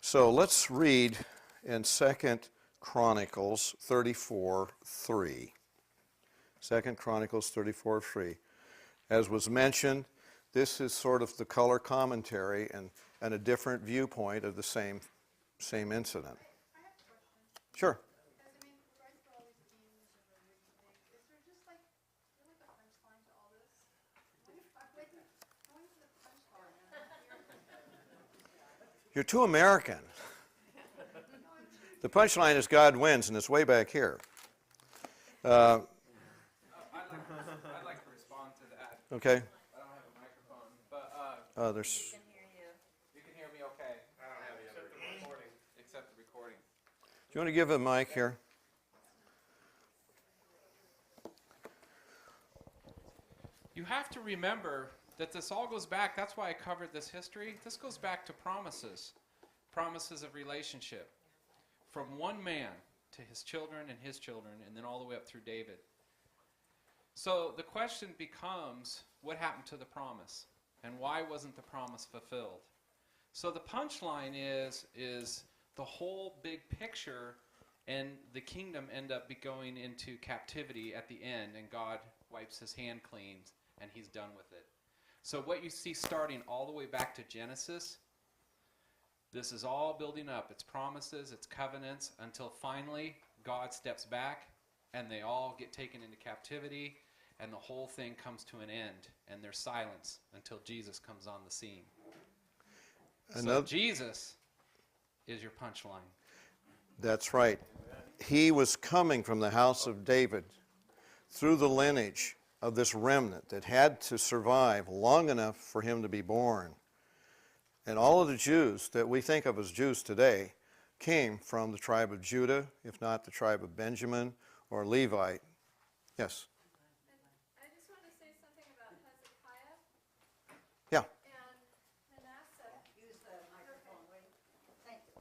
So let's read in 2 Chronicles 34:3. 2 Chronicles 34:3. As was mentioned, this is sort of the color commentary and a different viewpoint of the same incident. I have a question. Sure. Because, I mean, regards to all these themes and everything, is there just like a punchline to all this? Going to the punchline. You're too American. The punchline is God wins, and it's way back here. I'd like to respond to that. Okay. I don't have a microphone, but There's. can hear you. you can hear me okay. I don't have except the recording. Except the recording. Do you want to give a mic here? You have to remember that this all goes back. That's why I covered this history. This goes back to promises of relationship. From one man to his children, and then all the way up through David. So the question becomes, what happened to the promise? And why wasn't the promise fulfilled? So the punchline is the whole big picture, and the kingdom end up going into captivity at the end, and God wipes his hand clean, and he's done with it. So what you see starting all the way back to Genesis, this is all building up. It's promises, it's covenants, until finally God steps back and they all get taken into captivity and the whole thing comes to an end and there's silence until Jesus comes on the scene. So Jesus is your punchline. That's right. He was coming from the house of David through the lineage of this remnant that had to survive long enough for him to be born. And all of the Jews that we think of as Jews today came from the tribe of Judah, if not the tribe of Benjamin or Levite. Yes? I just want to say something about Hezekiah Yeah. and Manasseh. Use the microphone. Wait. Thank you.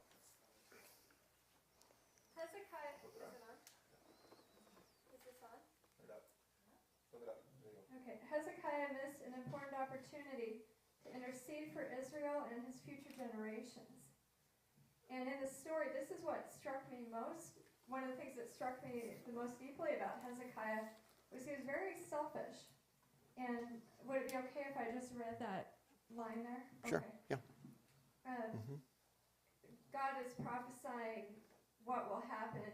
Hezekiah, is it on? Is this on? Okay, Hezekiah missed an important opportunity to intercede for Israel and his future generations. And in the story, this is what struck me most. One of the things that struck me the most deeply about Hezekiah was he was very selfish. And would it be okay if I just read that line there? Sure. Okay. Yeah. God is prophesying what will happen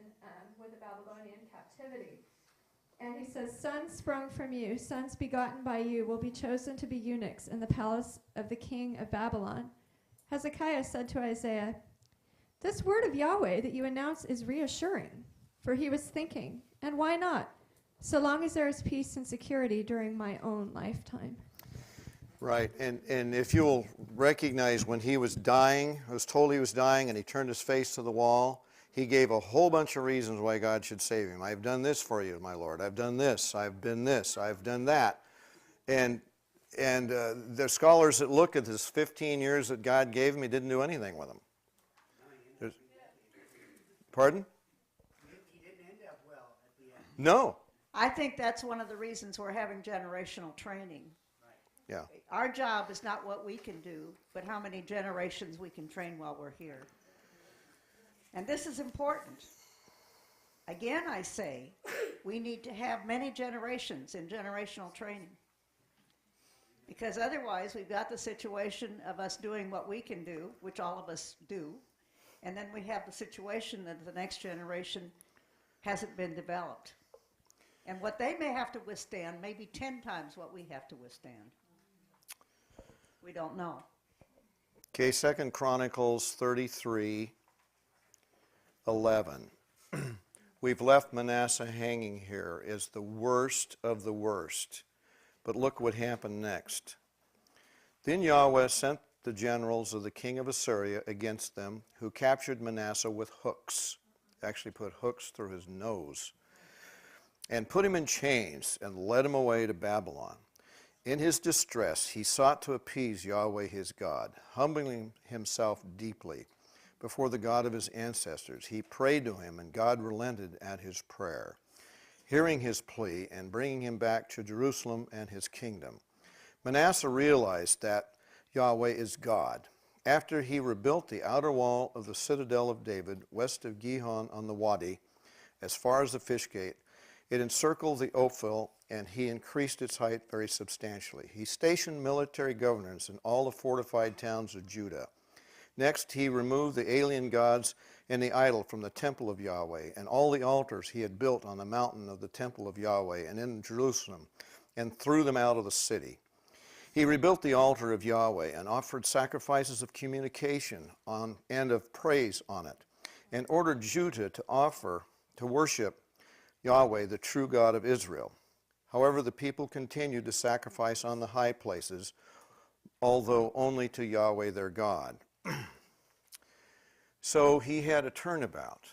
with the Babylonian captivity. And he says, sons sprung from you, sons begotten by you, will be chosen to be eunuchs in the palace of the king of Babylon. Hezekiah said to Isaiah, this word of Yahweh that you announce is reassuring. For he was thinking, and why not? So long as there is peace and security during my own lifetime. Right. And if you'll recognize when he was dying, I was told he was dying, and he turned his face to the wall, he gave a whole bunch of reasons why God should save him. I've done this for you, my Lord. I've done this. I've been this. I've done that. And the scholars that look at this 15 years that God gave him, he didn't do anything with them. Pardon? He didn't end up well at the end. No. I think that's one of the reasons we're having generational training. Yeah. Our job is not what we can do, but how many generations we can train while we're here. And this is important. Again, I say, we need to have many generations in generational training. Because otherwise, we've got the situation of us doing what we can do, which all of us do, and then we have the situation that the next generation hasn't been developed. And what they may have to withstand may be 10 times what we have to withstand. We don't know. Okay, 2 Chronicles 33:11. We've left Manasseh hanging here as the worst of the worst. But look what happened next. Then Yahweh sent the generals of the king of Assyria against them, who captured Manasseh with hooks. Actually put hooks through his nose. And put him in chains and led him away to Babylon. In his distress, he sought to appease Yahweh his God, humbling himself deeply before the God of his ancestors. He prayed to him, and God relented at his prayer, hearing his plea and bringing him back to Jerusalem and his kingdom. Manasseh realized that Yahweh is God, After he rebuilt the outer wall of the citadel of David, west of Gihon on the Wadi, as far as the fish gate, it encircled the Ophel, and he increased its height very substantially. He stationed military governors in all the fortified towns of Judah. Next, he removed the alien gods and the idol from the temple of Yahweh, and all the altars he had built on the mountain of the temple of Yahweh and in Jerusalem, and threw them out of the city. He rebuilt the altar of Yahweh and offered sacrifices of communication and of praise on it, and ordered Judah to worship Yahweh, the true God of Israel. However, the people continued to sacrifice on the high places, although only to Yahweh their God. So he had a turnabout.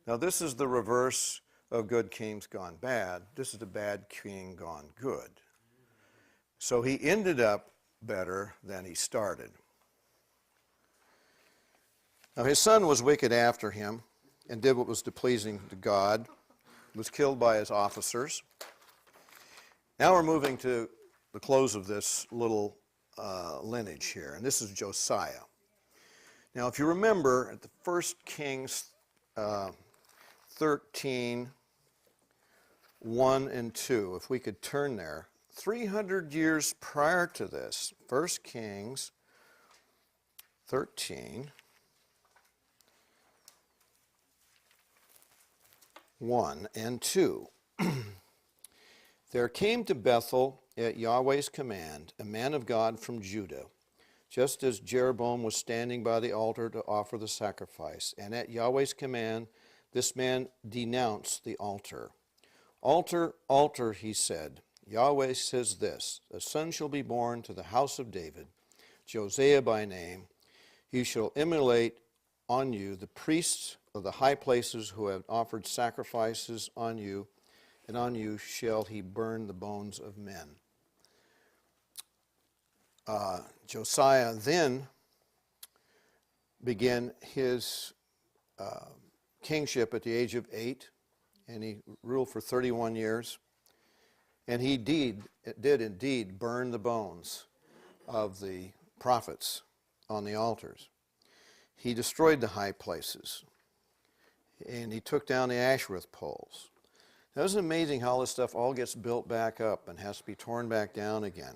Now this is the reverse of good kings gone bad. This is a bad king gone good. So he ended up better than he started. Now his son was wicked after him and did what was displeasing to God, was killed by his officers. Now we're moving to the close of this little lineage here, and this is Josiah. Now if you remember at the 1 Kings 13, 1 and 2, if we could turn there, 300 years prior to this, 1 Kings 13, 1 and 2. There came to Bethel at Yahweh's command a man of God from Judah, just as Jeroboam was standing by the altar to offer the sacrifice. And at Yahweh's command, this man denounced the altar. Altar, altar, he said. Yahweh says this, a son shall be born to the house of David, Josiah by name. He shall immolate on you the priests of the high places who have offered sacrifices on you, and on you shall he burn the bones of men. Josiah then began his kingship at the age of 8, and he ruled for 31 years. And he did indeed burn the bones of the prophets on the altars. He destroyed the high places, and he took down the Ashereth poles. Now, isn't it amazing how this stuff all gets built back up and has to be torn back down again?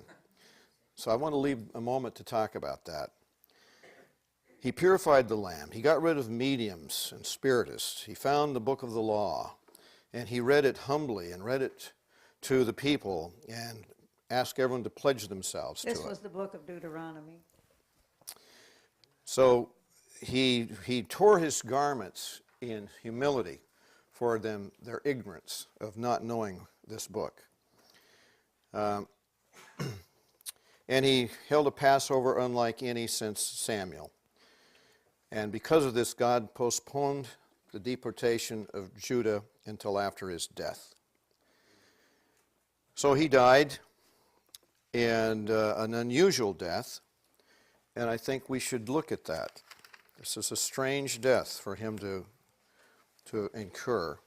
So I want to leave a moment to talk about that. He purified the land. He got rid of mediums and spiritists. He found the book of the law, and he read it humbly and read it to the people and asked everyone to pledge themselves to it. This was the book of Deuteronomy. So he tore his garments in humility for them, their ignorance of not knowing this book. And he held a Passover unlike any since Samuel. And because of this, God postponed the deportation of Judah until after his death. So he died, and an unusual death, and I think we should look at that. This is a strange death for him to incur.